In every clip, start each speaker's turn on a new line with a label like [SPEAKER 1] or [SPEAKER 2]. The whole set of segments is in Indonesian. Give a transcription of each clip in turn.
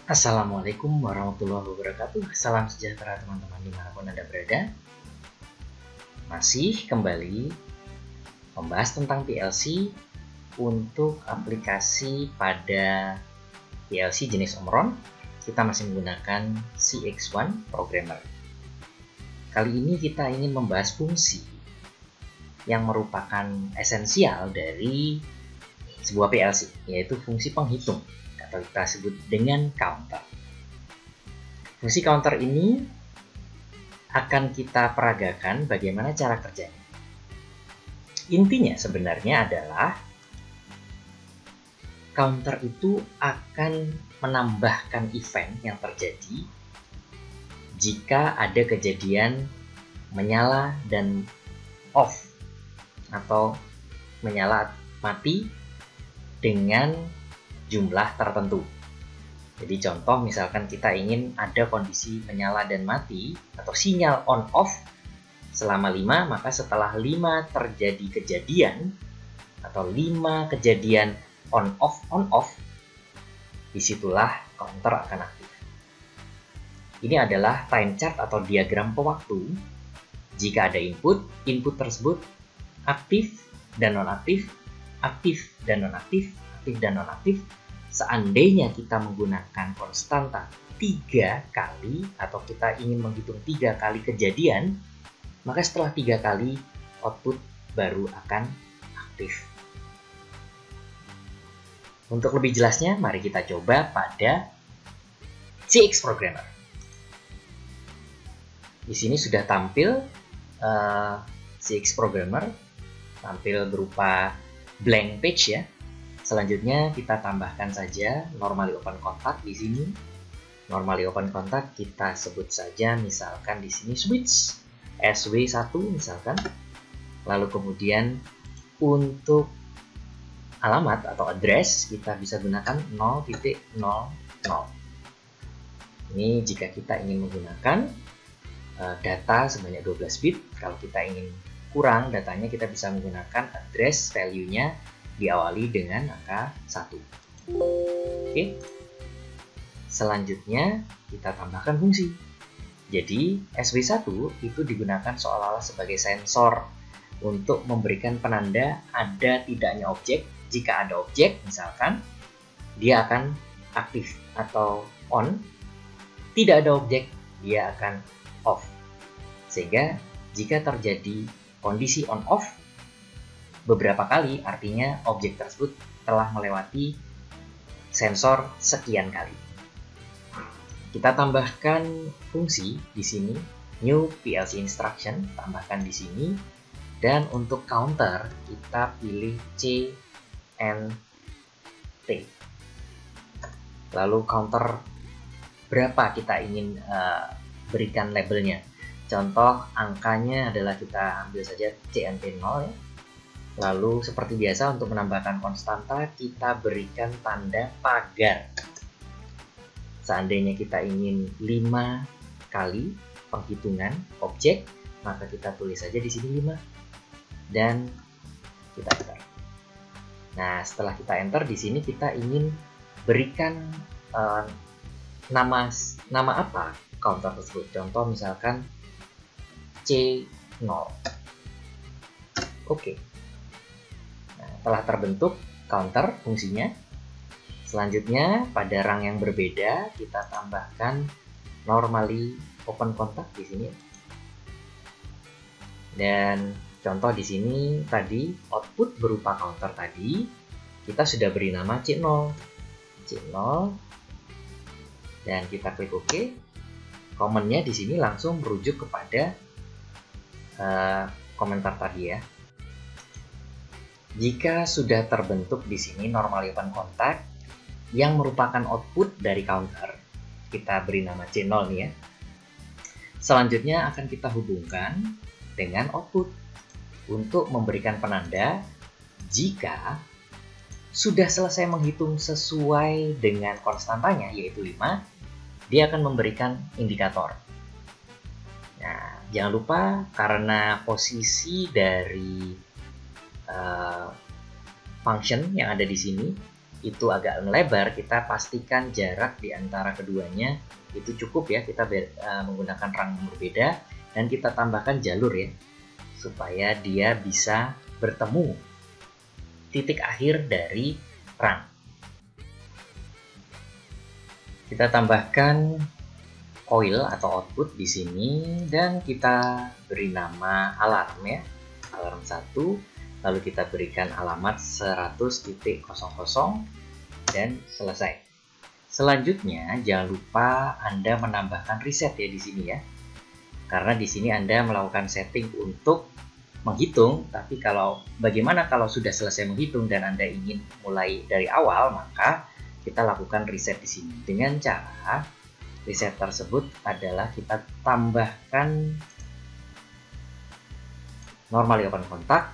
[SPEAKER 1] Assalamualaikum warahmatullahi wabarakatuh. Salam sejahtera teman-teman dimanapun Anda berada. Masih kembali membahas tentang PLC untuk aplikasi pada PLC jenis Omron. Kita masih menggunakan CX1 Programmer. Kali ini kita ingin membahas fungsi yang merupakan esensial dari sebuah PLC, yaitu fungsi penghitung atau kita sebut dengan counter. Fungsi counter ini akan kita peragakan bagaimana cara kerjanya. Intinya sebenarnya adalah counter itu akan menambahkan event yang terjadi jika ada kejadian menyala dan off atau menyala mati dengan jumlah tertentu. Jadi contoh misalkan kita ingin ada kondisi menyala dan mati atau sinyal on off selama 5, maka setelah 5 terjadi kejadian atau 5 kejadian on off, disitulah counter akan aktif. Ini adalah time chart atau diagram pewaktu. Jika ada input tersebut aktif dan nonaktif, aktif dan nonaktif, aktif dan nonaktif. Seandainya kita menggunakan konstanta 3 kali atau kita ingin menghitung 3 kali kejadian, maka setelah 3 kali output baru akan aktif. Untuk lebih jelasnya, mari kita coba pada CX Programmer. Di sini sudah tampil CX Programmer, tampil berupa blank page ya. Selanjutnya kita tambahkan saja normally open contact di sini. Normally open contact kita sebut saja misalkan di sini switch SW1 misalkan. Lalu kemudian untuk alamat atau address kita bisa gunakan 0.00. Ini jika kita ingin menggunakan data sebanyak 12 bit. Kalau kita ingin kurang datanya, kita bisa menggunakan address value-nya diawali dengan angka 1. Oke. Selanjutnya kita tambahkan fungsi. Jadi SW1 itu digunakan seolah-olah sebagai sensor untuk memberikan penanda ada tidaknya objek. Jika ada objek misalkan, dia akan aktif atau on. Tidak ada objek, dia akan off. Sehingga jika terjadi kondisi on off beberapa kali, artinya objek tersebut telah melewati sensor sekian kali. Kita tambahkan fungsi di sini, new PLC instruction, tambahkan di sini. Dan untuk counter kita pilih CNT. Lalu counter berapa kita ingin berikan labelnya. Contoh angkanya adalah kita ambil saja CNT 0 ya. Lalu seperti biasa untuk menambahkan konstanta kita berikan tanda pagar. Seandainya kita ingin 5 kali penghitungan objek, maka kita tulis saja di sini 5 dan kita enter. Nah, setelah kita enter di sini kita ingin berikan nama apa counter tersebut. Contoh misalkan C0. Oke. Nah, telah terbentuk counter fungsinya. Selanjutnya pada rang yang berbeda kita tambahkan normally open contact di sini. Dan contoh di sini tadi output berupa counter tadi kita sudah beri nama C0. C0 dan kita klik OK. Komennya di sini langsung merujuk kepada komentar tadi ya. Jika sudah terbentuk di sini normally open contact yang merupakan output dari counter, kita beri nama C0 nih ya. Selanjutnya akan kita hubungkan dengan output untuk memberikan penanda jika sudah selesai menghitung sesuai dengan konstantanya yaitu 5, dia akan memberikan indikator. Nah, jangan lupa karena posisi dari function yang ada di sini itu agak melebar, kita pastikan jarak di antara keduanya itu cukup ya. Kita menggunakan rang yang berbeda dan kita tambahkan jalur ya, supaya dia bisa bertemu titik akhir dari rang. Kita tambahkan coil atau output di sini dan kita beri nama alarm ya, alarm 1, lalu kita berikan alamat 100.00 dan selesai. Selanjutnya jangan lupa Anda menambahkan reset ya di sini ya, karena di sini Anda melakukan setting untuk menghitung. Tapi bagaimana kalau sudah selesai menghitung dan Anda ingin mulai dari awal, maka kita lakukan reset di sini. Dengan cara reset tersebut adalah kita tambahkan normally open contact.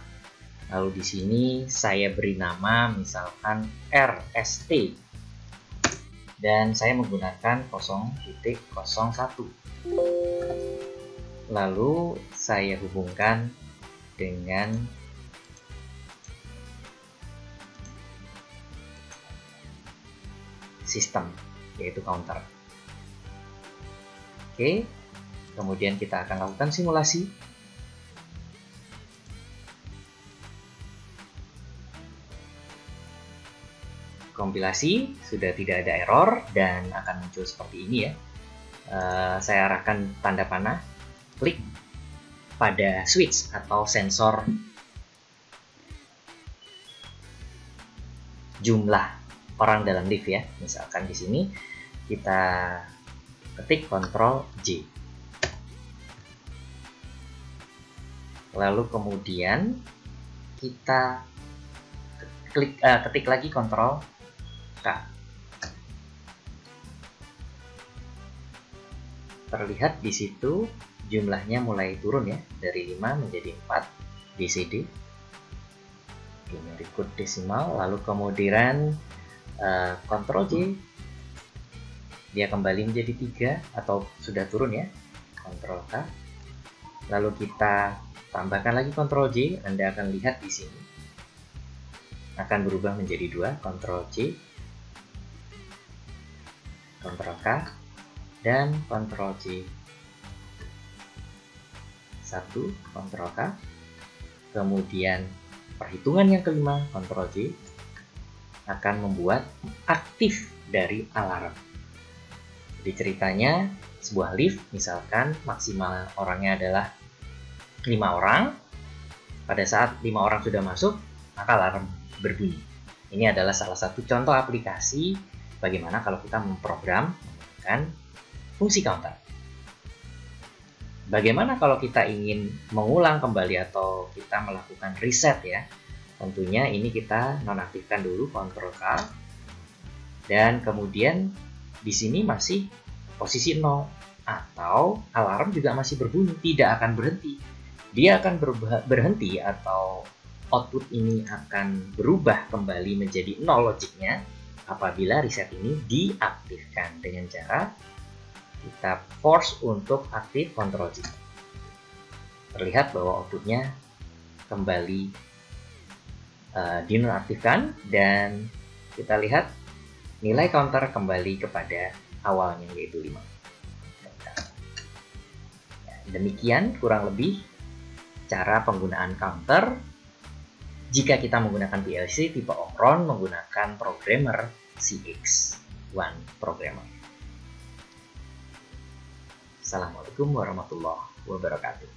[SPEAKER 1] Lalu di sini saya beri nama misalkan RST dan saya menggunakan 0.01. Lalu saya hubungkan dengan sistem, yaitu counter. Oke, kemudian kita akan lakukan simulasi. Kompilasi, sudah tidak ada error dan akan muncul seperti ini ya. Saya arahkan tanda panah, klik pada switch atau sensor jumlah orang dalam lift ya. Misalkan di sini kita ketik Ctrl J. Lalu kemudian kita ketik lagi Ctrl K. Terlihat di situ jumlahnya mulai turun ya, dari 5 menjadi 4 DCD. Ini kode desimal, lalu kemudian Ctrl J, dia kembali menjadi 3 atau sudah turun ya, Ctrl K. Lalu kita tambahkan lagi Ctrl J, Anda akan lihat di sini akan berubah menjadi 2, Ctrl J, Ctrl K, dan Ctrl J 1, Ctrl K. Kemudian perhitungan yang kelima, Ctrl J, akan membuat aktif dari alarm. Jadi ceritanya sebuah lift misalkan maksimal orangnya adalah 5 orang. Pada saat 5 orang sudah masuk, maka alarm berbunyi. Ini adalah salah satu contoh aplikasi bagaimana kalau kita memprogram menggunakan fungsi counter. Bagaimana kalau kita ingin mengulang kembali atau kita melakukan reset ya? Tentunya ini kita nonaktifkan dulu Ctrl K, dan kemudian di sini masih posisi 0 atau alarm juga masih berbunyi, tidak akan berhenti. Dia akan berhenti atau output ini akan berubah kembali menjadi 0 logiknya apabila reset ini diaktifkan dengan cara kita force untuk aktif Ctrl J. Terlihat bahwa outputnya kembali dinonaktifkan dan kita lihat nilai counter kembali kepada awalnya yaitu 5. Demikian kurang lebih cara penggunaan counter jika kita menggunakan PLC tipe Omron menggunakan programmer CX1 programmer. Assalamualaikum warahmatullahi wabarakatuh.